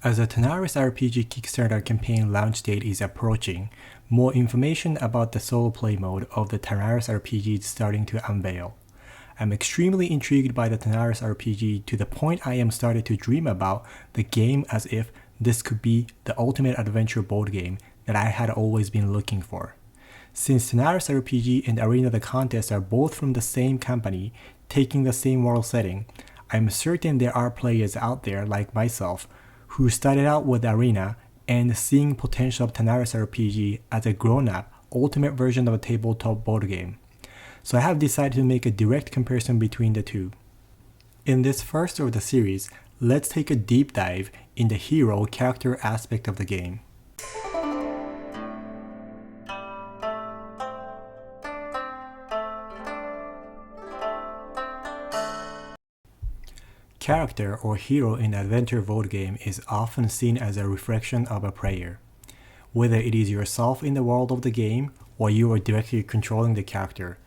As the Tanares RPG Kickstarter campaign launch date is approaching, more information about the solo play mode of the Tanares RPG is starting to unveil. I'm extremely intrigued by the Tanares RPG to the point I am starting to dream about the game as if this could be the ultimate adventure board game that I had always been looking for. Since Tanares RPG and Arena the Contest are both from the same company, taking the same world setting, I'm certain there are players out there like myself who started out with Arena and seeing potential of Tanares RPG as a grown-up, ultimate version of a tabletop board game. So I have decided to make a direct comparison between the two. In this first of the series, let's take a deep dive in the hero character aspect of the game. Character or hero in an adventure board game is often seen as a reflection of a player. Whether it is yourself in the world of the game or you are directly controlling the character,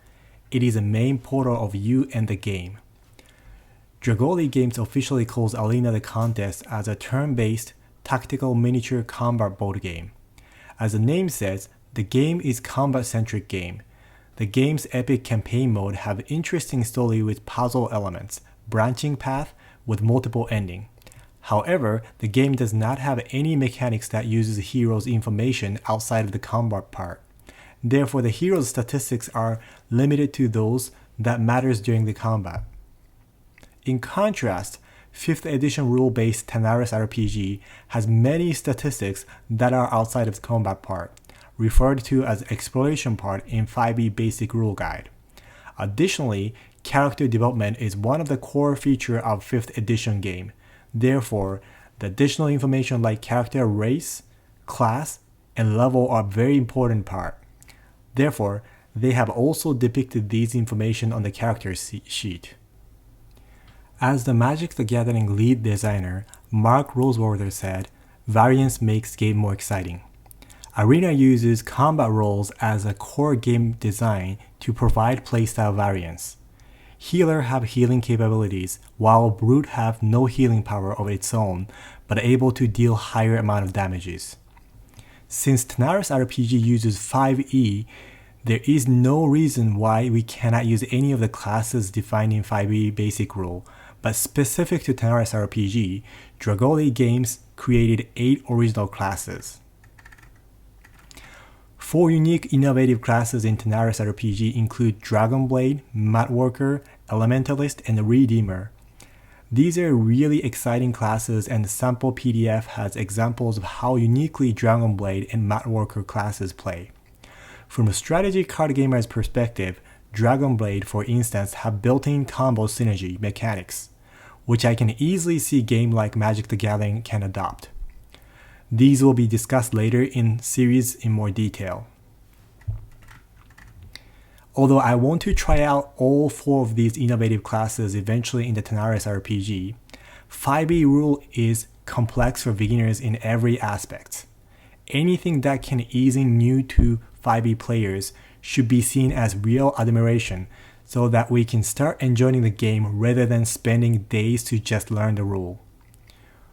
it is a main portal of you and the game. Dragoli Games officially calls Arena the Contest as a turn-based, tactical miniature combat board game. As the name says, the game is combat-centric game. The game's epic campaign mode have interesting story with puzzle elements, branching path with multiple ending. However, the game does not have any mechanics that uses heroes' information outside of the combat part. Therefore, the hero's statistics are limited to those that matters during the combat. In contrast, 5th edition rule-based Tanares RPG has many statistics that are outside of the combat part, referred to as exploration part in 5e basic rule guide. Additionally, character development is one of the core features of 5th edition game. Therefore, the additional information like character race, class, and level are very important part. Therefore, they have also depicted these information on the character sheet. As the Magic the Gathering lead designer, Mark Rosewater said, "Variance makes game more exciting." Arena uses combat roles as a core game design to provide playstyle variance. Healer have healing capabilities, while Brute have no healing power of its own, but able to deal higher amount of damages. Since Tanares RPG uses 5e, there is no reason why we cannot use any of the classes defined in 5e basic rule, but specific to Tanares RPG, Dragoli Games created 8 original classes. 4 unique innovative classes in Tanares RPG include Dragonblade, Mudworker, Elementalist, and Redeemer. These are really exciting classes, and the sample PDF has examples of how uniquely Dragonblade and Mudworker classes play. From a strategy card gamer's perspective, Dragonblade, for instance, have built-in combo synergy mechanics, which I can easily see game like Magic the Gathering can adopt. These will be discussed later in series in more detail. Although I want to try out all 4 of these innovative classes eventually in the Tanares RPG, 5e rule is complex for beginners in every aspect. Anything that can ease in new to 5e players should be seen as real admiration so that we can start enjoying the game rather than spending days to just learn the rule.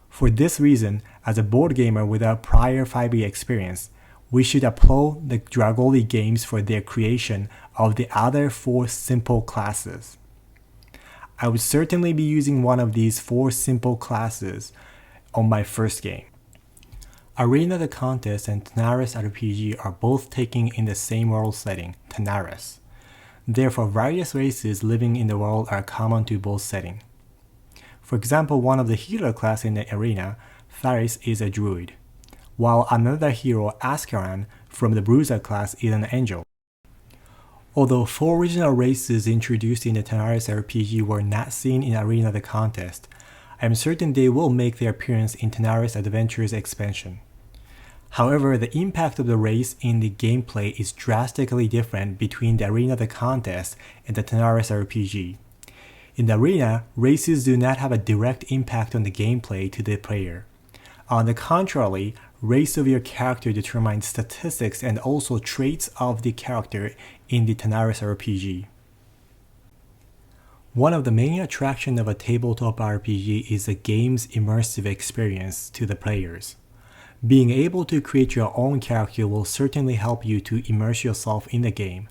For this reason, as a board gamer without prior 5e experience, we should applaud the Dragoli Games for their creation of the other 4 simple classes. I would certainly be using one of these 4 simple classes on my first game. Arena the Contest and Tanares RPG are both taken in the same world setting, Tanares. Therefore, various races living in the world are common to both settings. For example, one of the healer class in the arena, Tharis, is a druid, while another hero, Askaran, from the bruiser class is an angel. Although 4 original races introduced in the Tanares RPG were not seen in Arena the Contest, I am certain they will make their appearance in Tanares Adventures expansion. However, the impact of the race in the gameplay is drastically different between the Arena the Contest and the Tanares RPG. In the arena, races do not have a direct impact on the gameplay to the player. On the contrary, race of your character determines statistics and also traits of the character in the Tanares RPG. One of the main attractions of a tabletop RPG is the game's immersive experience to the players. Being able to create your own character will certainly help you to immerse yourself in the game.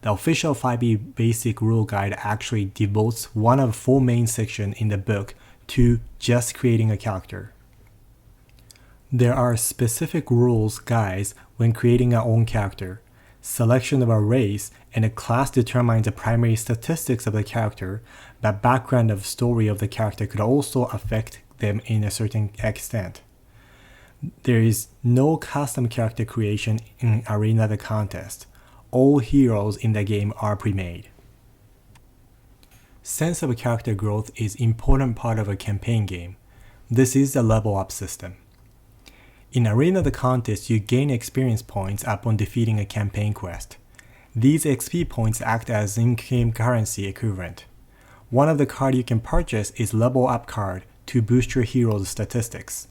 The official 5e basic rule guide actually devotes one of 4 main sections in the book to just creating a character. There are specific rules guides when creating our own character. Selection of a race and a class determines the primary statistics of the character, but background of story of the character could also affect them in a certain extent. There is no custom character creation in Arena the Contest. All heroes in the game are pre-made. Sense of character growth is an important part of a campaign game. This is the level up system. In Arena the Contest, you gain experience points upon defeating a campaign quest. These XP points act as in-game currency equivalent. One of the cards you can purchase is Level Up card to boost your hero's statistics.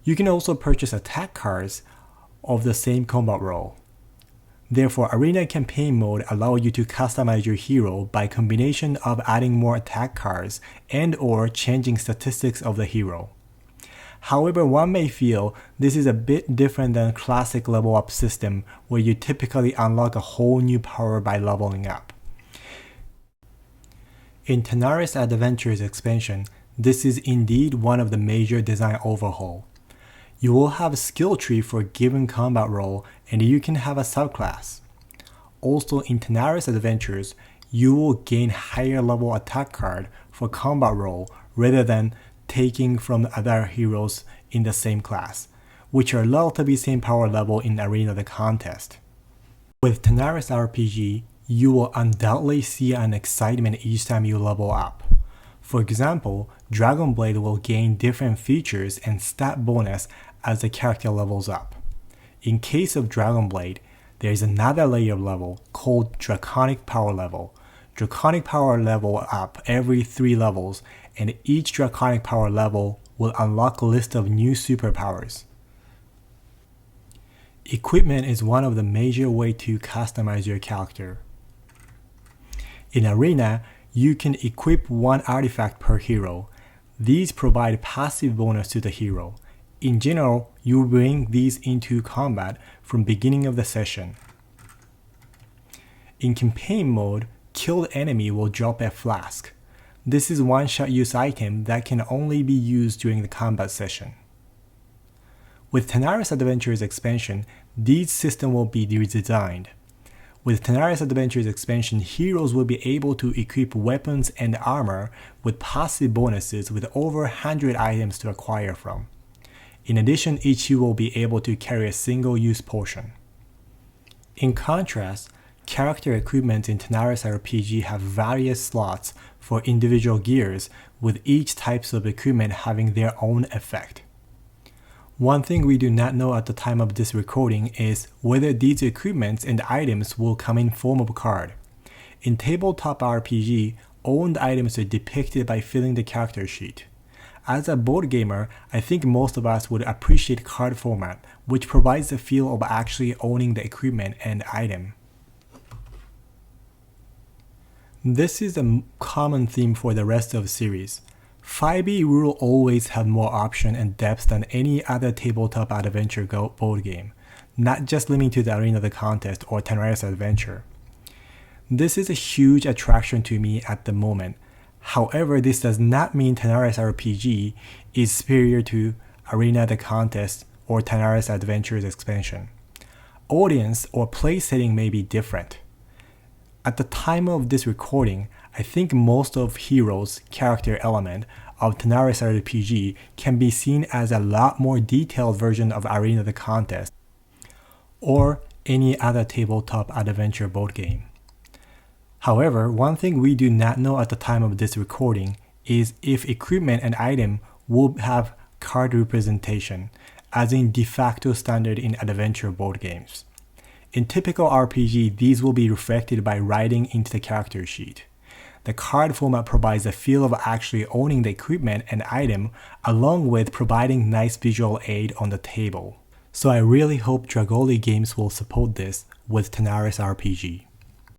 You can also purchase attack cards of the same combat role. Therefore, Arena Campaign Mode allows you to customize your hero by combination of adding more attack cards and/or changing statistics of the hero. However, one may feel this is a bit different than classic level up system where you typically unlock a whole new power by leveling up. In Tanares Adventures expansion, this is indeed one of the major design overhaul. You will have a skill tree for a given combat role and you can have a subclass. Also in Tanares Adventures, you will gain higher level attack card for combat role rather than taking from other heroes in the same class, which are relatively same power level in Arena the Contest. With Tanares RPG, you will undoubtedly see an excitement each time you level up. For example, Dragonblade will gain different features and stat bonus as the character levels up. In case of Dragonblade, there is another layer of level called Draconic Power Level. Draconic Power level up every 3 levels, and each Draconic Power level will unlock a list of new superpowers. Equipment is one of the major ways to customize your character. In Arena, you can equip 1 artifact per hero. These provide passive bonus to the hero. In general, you bring these into combat from beginning of the session. In campaign mode, killed enemy will drop a flask. This is one-shot use item that can only be used during the combat session. With Tanares Adventures expansion, these systems will be redesigned. With Tanares Adventures expansion, heroes will be able to equip weapons and armor with passive bonuses with over 100 items to acquire from. In addition, each hero will be able to carry a single-use potion. In contrast, character equipment in Tanares RPG have various slots for individual gears, with each types of equipment having their own effect. One thing we do not know at the time of this recording is whether these equipments and items will come in form of card. In Tabletop RPG, owned items are depicted by filling the character sheet. As a board gamer, I think most of us would appreciate card format, which provides the feel of actually owning the equipment and item. This is a common theme for the rest of the series. 5e rule always have more option and depth than any other tabletop adventure board game, not just limited to the Arena of the Contest or Tanares Adventure. This is a huge attraction to me at the moment. However, this does not mean Tanares RPG is superior to Arena of the Contest or Tanares Adventures expansion. Audience or play setting may be different. At the time of this recording, I think most of Heroes' character element of Tanares RPG can be seen as a lot more detailed version of Arena of the Contest or any other tabletop adventure board game. However, one thing we do not know at the time of this recording is if equipment and item will have card representation, as in de facto standard in adventure board games. In typical RPG, these will be reflected by writing into the character sheet. The card format provides a feel of actually owning the equipment and item, along with providing nice visual aid on the table. So I really hope Dragoli Games will support this with Tanares RPG.